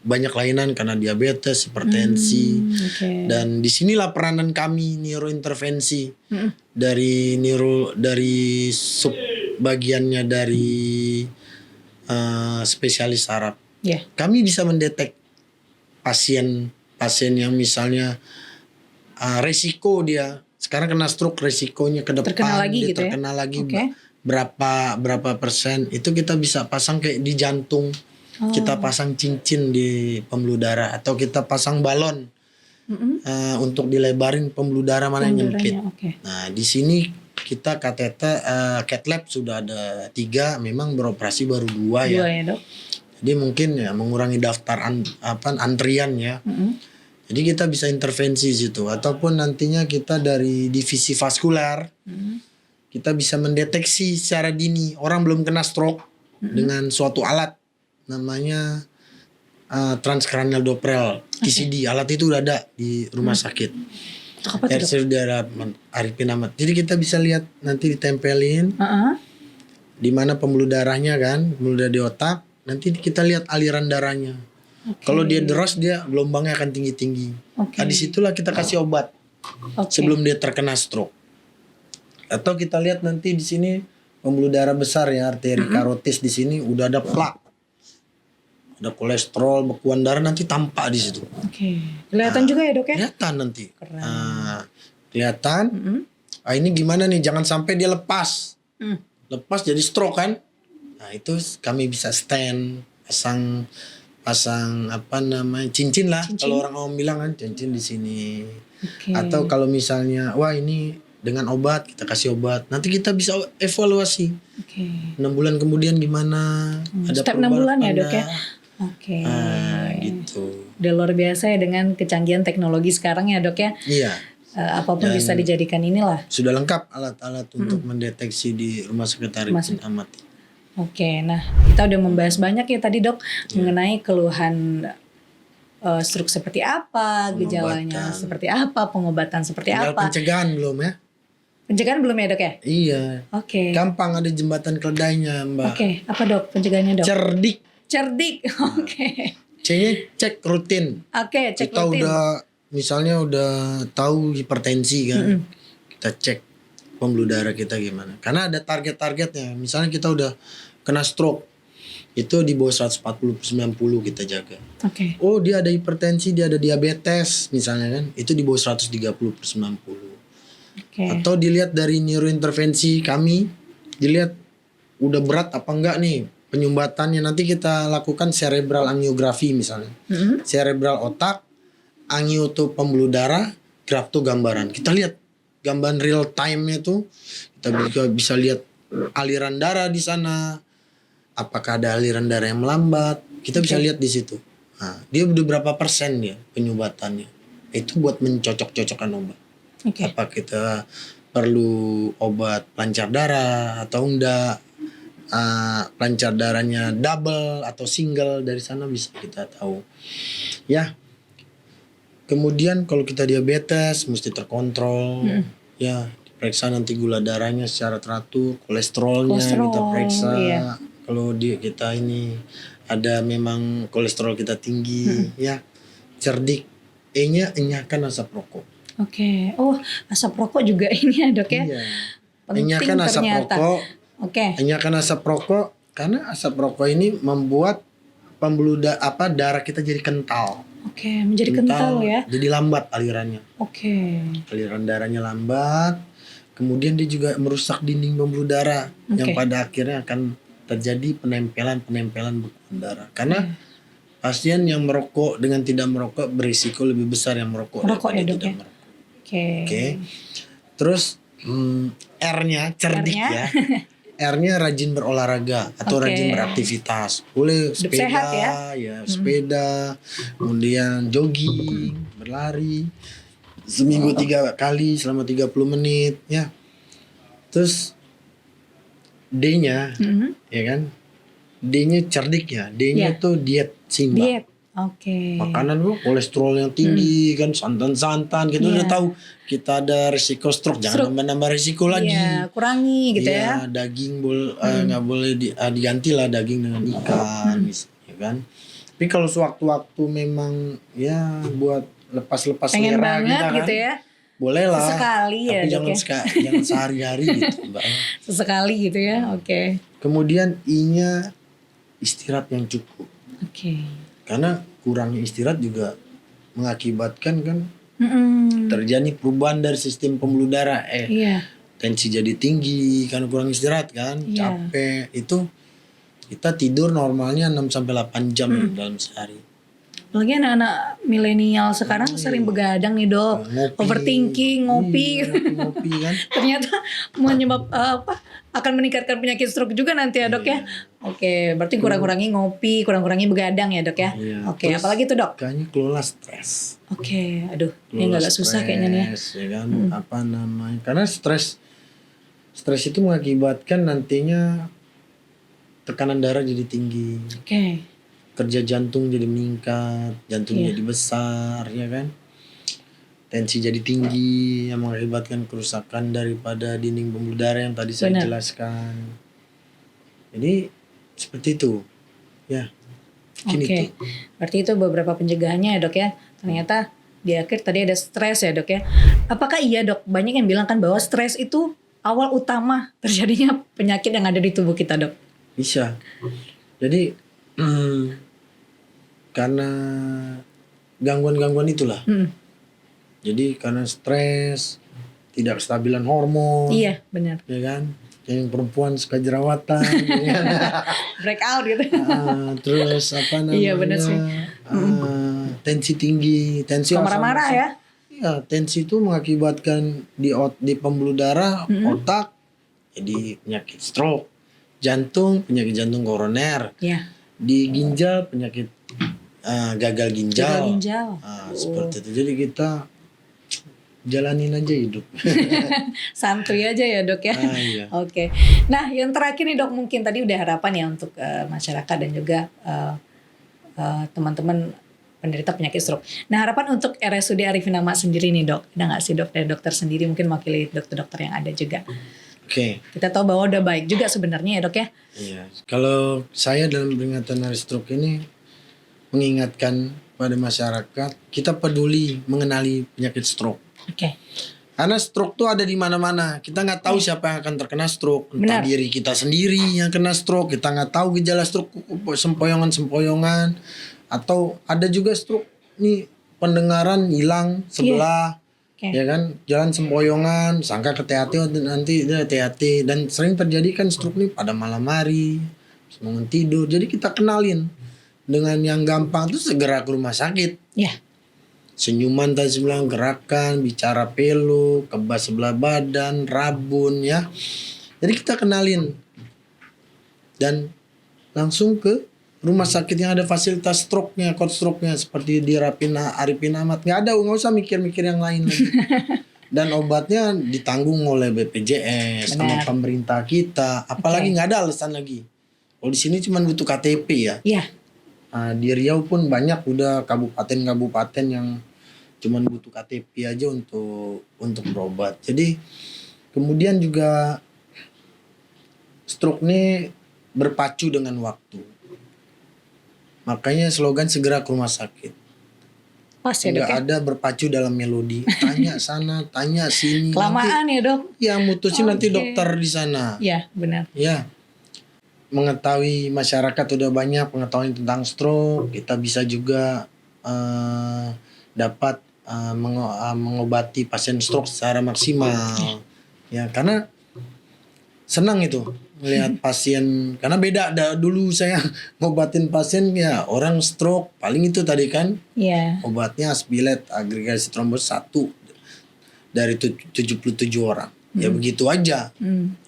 B: banyak kelainan karena diabetes, hipertensi. Dan disinilah peranan kami neurointervensi dari sub bagiannya dari spesialis saraf. Kami bisa mendetek pasien yang misalnya resiko dia sekarang kena stroke, resikonya ke depan
A: terkena lagi
B: dia
A: gitu
B: terkena
A: ya?
B: lagi berapa persen, itu kita bisa pasang kayak di jantung. Kita pasang cincin di pembuluh darah atau kita pasang balon untuk dilebarin pembuluh darah mana yang nyempit. Nah di sini kita cath lab sudah ada 3, memang beroperasi baru 2 ya.
A: Dok.
B: Jadi mungkin ya mengurangi daftar antrian ya. Jadi kita bisa intervensi situ, ataupun nantinya kita dari divisi vaskular kita bisa mendeteksi secara dini orang belum kena stroke dengan suatu alat namanya transcranial Doppler TCD. Alat itu udah ada di rumah sakit.
A: Apa tuh, Dok?
B: RC udara Arifin Ahmad. Jadi kita bisa lihat nanti ditempelin di mana pembuluh darahnya kan, pembuluh darah di otak. Nanti kita lihat aliran darahnya. Kalau dia deras, dia gelombangnya akan tinggi-tinggi.
A: Oke.
B: Nah, disitulah kita kasih obat sebelum dia terkena stroke. Atau kita lihat nanti di sini pembuluh darah besar ya, arteri karotis di sini udah ada plak, ada kolesterol, bekuan darah nanti tampak di situ.
A: Oke. Kelihatan juga ya, Dok ya?
B: Kelihatan nanti.
A: Keren.
B: Kelihatan. Ini gimana nih? Jangan sampai dia lepas. Lepas jadi stroke kan? Nah itu kami bisa stand, pasang apa namanya cincin lah. Kalau orang awam bilang kan cincin di sini. Atau kalau misalnya wah ini dengan obat, kita kasih obat. Nanti kita bisa evaluasi. 6 bulan kemudian gimana? Ada
A: Step 6 bulan ya, Dok ya? Oke.
B: Gitu.
A: Udah luar biasa ya dengan kecanggihan teknologi sekarang ya, Dok ya.
B: Iya.
A: Apapun bisa dijadikan inilah.
B: Sudah lengkap alat-alat untuk mendeteksi di Rumah Sakit Arifin Ahmad.
A: Oke, nah kita udah membahas banyak ya tadi, Dok, mengenai keluhan stroke seperti apa, gejalanya seperti apa, pengobatan seperti
B: Tinggal
A: apa.
B: pencegahan belum ya?
A: Pencegahan belum ya, Dok ya?
B: Iya.
A: Oke.
B: Gampang, ada jembatan keledainya, Mbak.
A: Oke, apa, Dok, pencegahannya, Dok?
B: Cerdik.
A: Cerdik. Oke.
B: C-nya cek rutin.
A: Oke, cek
B: Kita
A: rutin.
B: misalnya udah tahu hipertensi kan. Kita cek pembuluh darah kita gimana. Karena ada target-targetnya. Misalnya kita udah kena stroke. Itu di bawah 140/90 kita jaga.
A: Oke.
B: Oh, dia ada hipertensi, dia ada diabetes misalnya kan. Itu di bawah 130/90.
A: Oke.
B: Atau dilihat dari neurointervensi kami, dilihat udah berat apa enggak nih penyumbatannya. Nanti kita lakukan cerebral angiografi misalnya. Cerebral otak, angio tuh pembuluh darah, graf tuh gambaran. Kita lihat gambaran real time-nya tuh, kita bisa lihat aliran darah di sana. Apakah ada aliran darah yang melambat? Kita bisa lihat di situ. Nah, dia udah berapa persen dia penyumbatannya. Itu buat mencocok-cocokkan obat. Apa kita perlu obat pelancar darah atau enggak? Pelancar darahnya double atau single, dari sana bisa kita tahu. Ya. Kemudian kalau kita diabetes mesti terkontrol. Ya, diperiksa nanti gula darahnya secara teratur, kolesterolnya kita periksa.
A: Iya.
B: Kalau kita ini ada memang kolesterol kita tinggi, ya. Cerdik. E-nya enyahkan asap rokok.
A: Oke. Oh, asap rokok juga ini ya, Dok ya?
B: Iya.
A: Penting
B: Enyahkan asap
A: ternyata.
B: rokok.
A: Oke.
B: Enyahkan asap rokok karena asap rokok ini membuat pembuluh darah kita jadi kental.
A: Oke, menjadi kental ya.
B: Jadi lambat alirannya.
A: Oke.
B: Aliran darahnya lambat. Kemudian dia juga merusak dinding pembuluh darah yang pada akhirnya akan terjadi penempelan bekuan darah. Karena pasien yang merokok dengan tidak merokok berisiko lebih besar yang merokok daripada
A: ya, Dok,
B: tidak
A: ya?
B: merokok.
A: Oke.
B: Terus R-nya cerdik ya. R-nya rajin berolahraga atau rajin beraktivitas. Boleh sepeda,
A: sehat
B: ya sepeda, kemudian jogging, berlari. Seminggu 3 kali selama 30 menit ya. Terus D-nya ya kan. D-nya cerdik ya. D-nya tuh diet seimbang.
A: Diet. Oke.
B: Makanan kolesterol yang tinggi kan, santan-santan kita udah tahu kita ada risiko stroke, jangan nambah-nambah risiko lagi.
A: Iya, kurangi gitu ya.
B: Daging nggak boleh diganti lah daging dengan ikan misalnya kan. Tapi kalau sewaktu-waktu memang ya buat lepas-lepas
A: pengen
B: selera
A: banget
B: kita kan,
A: gitu ya.
B: boleh lah.
A: Sesekali ya,
B: tapi
A: Dok
B: jangan sehari-hari gitu, Mbak.
A: Sesekali gitu ya. Oke.
B: Kemudian I-nya istirahat yang cukup.
A: Oke.
B: Karena kurangnya istirahat juga mengakibatkan kan terjadi perubahan dari sistem pembuluh darah. Tensi jadi tinggi karena kurang istirahat kan, capek. Itu kita tidur normalnya 6-8 jam dalam sehari.
A: Apalagi anak-anak milenial sekarang sering begadang nih, Dok. Overthinking, ngopi.
B: Ngopi kan.
A: Ternyata akan meningkatkan penyakit stroke juga nanti ya, Dok ya. Oke, berarti kurang-kurangi ngopi, kurang-kurangi begadang ya, Dok ya. Oke, apalagi tuh, Dok?
B: Kayaknya kelola stres.
A: Oke, aduh, ini agak susah kayaknya nih ya.
B: Ya kan, apa namanya? Karena stres itu mengakibatkan nantinya tekanan darah jadi tinggi.
A: Oke.
B: Kerja jantung jadi meningkat, jantung jadi besar, ya kan. tensi jadi tinggi yang mengakibatkan kerusakan daripada dinding pembuluh darah yang tadi saya
A: Benar.
B: jelaskan. Jadi seperti itu. Ya. Mungkin
A: Oke,
B: itu.
A: berarti itu beberapa pencegahannya ya dok ya. Ternyata di akhir tadi ada stres ya dok ya. Apakah iya dok? Banyak yang bilang kan bahwa stres itu awal utama terjadinya penyakit yang ada di tubuh kita dok.
B: Bisa. Jadi karena gangguan-gangguan itulah.
A: Hmm,
B: Jadi karena stres, tidak kestabilan hormon,
A: iya benar.
B: ya kan? Yang perempuan suka jerawatan, ya kan?
A: Breakout gitu.
B: Terus apa namanya?
A: Iya, bener sih.
B: Tensi tinggi, tensi
A: Suka marah-marah ya.
B: Ya, tensi itu mengakibatkan di pembuluh darah, otak, jadi penyakit stroke, jantung, penyakit jantung koroner,
A: Iya.
B: di ginjal penyakit gagal ginjal.
A: Gagal ginjal.
B: Seperti itu. Jadi kita jalanin aja hidup.
A: Santuy aja ya dok ya.
B: Iya.
A: Oke. Nah yang terakhir nih dok, mungkin tadi udah harapan ya untuk masyarakat dan juga teman-teman penderita penyakit stroke. Nah harapan untuk RSUD Arifin Ahmad sendiri nih dok, ada nggak sih dok dari dokter sendiri, mungkin mewakili dokter-dokter yang ada juga.
B: Oke.
A: Kita tahu bahwa udah baik juga sebenarnya ya dok ya.
B: Iya. Kalau saya dalam peringatan Hari Stroke ini mengingatkan pada masyarakat kita peduli mengenali penyakit stroke.
A: Oke.
B: Karena stroke tuh ada di mana-mana. Kita nggak tahu siapa yang akan terkena stroke. Entah
A: Benar.
B: diri kita sendiri yang kena stroke. Kita nggak tahu gejala stroke, sempoyongan-sempoyongan. Atau ada juga stroke nih pendengaran hilang sebelah.
A: Oke.
B: Ya kan, jalan sempoyongan, sangka ke THT nanti dia THT, dan sering terjadi kan stroke nih pada malam hari, bangun tidur. Jadi kita kenalin dengan yang gampang tuh segera ke rumah sakit.
A: Ya.
B: Senyuman tadi saya bilang, gerakan, bicara peluk, kebas sebelah badan, rabun ya. Jadi kita kenalin dan langsung ke rumah sakit yang ada fasilitas stroke-nya, code stroke-nya seperti di Arifin Ahmad. Nggak usah mikir-mikir yang lain lagi. Dan obatnya ditanggung oleh BPJS sama pemerintah kita. Apalagi nggak ada alasan lagi. Kalau di sini cuma butuh KTP ya.
A: Iya.
B: Di Riau pun banyak udah kabupaten-kabupaten yang cuman butuh KTP aja untuk berobat. Jadi kemudian juga stroke ini berpacu dengan waktu. Makanya slogan segera ke rumah sakit.
A: Pas ya dok
B: Nggak
A: ya.
B: ada berpacu dalam melodi. Tanya sana, tanya sini.
A: Kelamaan ya dok.
B: Yang mutusin nanti dokter di sana.
A: Iya benar.
B: Ya. Mengetahui masyarakat udah banyak pengetahuan tentang stroke, kita bisa juga dapat mengobati pasien stroke secara maksimal. Ya, karena senang itu melihat pasien, karena beda dulu saya ngobatin pasien ya orang stroke paling itu tadi kan.
A: Iya.
B: Obatnya Aspilet agregasi trombos 1 dari 77 orang. Ya begitu aja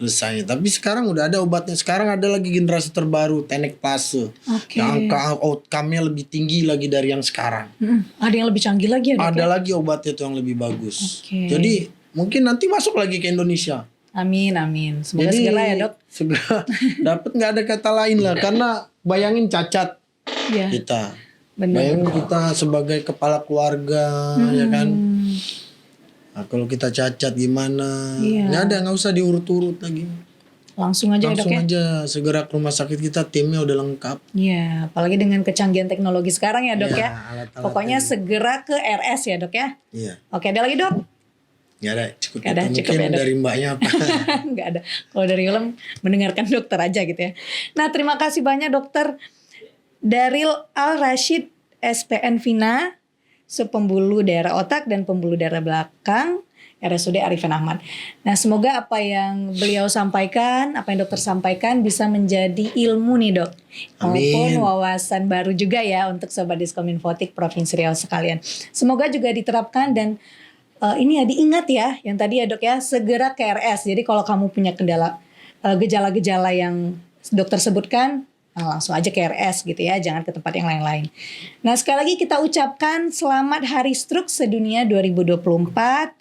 B: selesai. Tapi sekarang udah ada obatnya. Sekarang ada lagi generasi terbaru Tenectase.
A: Oke.
B: Yang angka outcome-nya lebih tinggi lagi dari yang sekarang.
A: Ada yang lebih canggih lagi ya dok
B: Ada
A: ya?
B: lagi obatnya tuh yang lebih bagus.
A: Oke.
B: Jadi mungkin nanti masuk lagi ke Indonesia.
A: Amin amin. Semoga
B: Jadi
A: segera ya dok.
B: segera dapat, nggak ada kata lain lah. Karena bayangin cacat
A: Iya.
B: kita.
A: Benar.
B: Bayangin kita sebagai kepala keluarga, ya kan. Nah, kalau kita cacat gimana?
A: Iya.
B: Nggak usah diurut-urut lagi.
A: Langsung aja
B: Langsung
A: ya dok ya.
B: aja segera ke rumah sakit, kita timnya udah lengkap.
A: Iya, apalagi dengan kecanggihan teknologi sekarang ya dok
B: Iya,
A: ya.
B: alat-alat
A: Pokoknya
B: ini.
A: segera ke RS ya dok ya.
B: Iya.
A: Oke, ada lagi dok?
B: Nggak ada, cukup
A: Nggak ada,
B: itu.
A: cukup
B: Mungkin
A: ya, Dok.
B: dari mbaknya apa?
A: Nggak ada. Kalau dari Ilham mendengarkan dokter aja gitu ya. Nah terima kasih banyak dokter Daril Al Rashid SPN Vina, pembuluh darah otak dan pembuluh darah belakang RSUD Arifin Ahmad. Nah semoga apa yang beliau sampaikan, apa yang dokter sampaikan bisa menjadi ilmu nih dok. Maupun
B: Amin.
A: wawasan baru juga ya untuk Sobat Diskominfotik Provinsi Riau sekalian. Semoga juga diterapkan dan ini ya diingat ya yang tadi ya dok ya, segera ke RS. Jadi kalau kamu punya kendala gejala-gejala yang dokter sebutkan, langsung aja ke RS gitu ya, jangan ke tempat yang lain-lain. Nah sekali lagi kita ucapkan selamat Hari Stroke Sedunia 2024.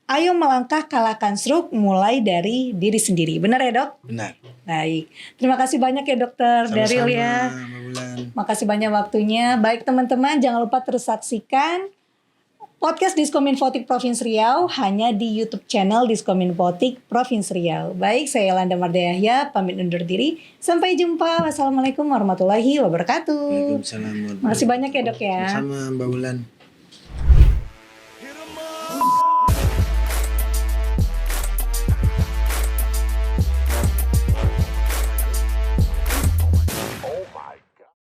A: Ayo melangkah kalahkan stroke mulai dari diri sendiri. Benar ya dok?
B: Benar.
A: Baik. Terima kasih banyak ya dokter Daril ya.
B: Mbak Bulan.
A: Makasih banyak waktunya. Baik teman-teman, jangan lupa terus saksikan Podcast Diskominfotik Provinsi Riau hanya di YouTube channel Diskominfotik Provinsi Riau. Baik, saya Yolanda Mardayahya, pamit undur diri. Sampai jumpa. Wassalamualaikum warahmatullahi wabarakatuh.
B: Waalaikumsalam warahmatullahi
A: Makasih banyak ya, Dok ya.
B: Sama Mbak Wulan.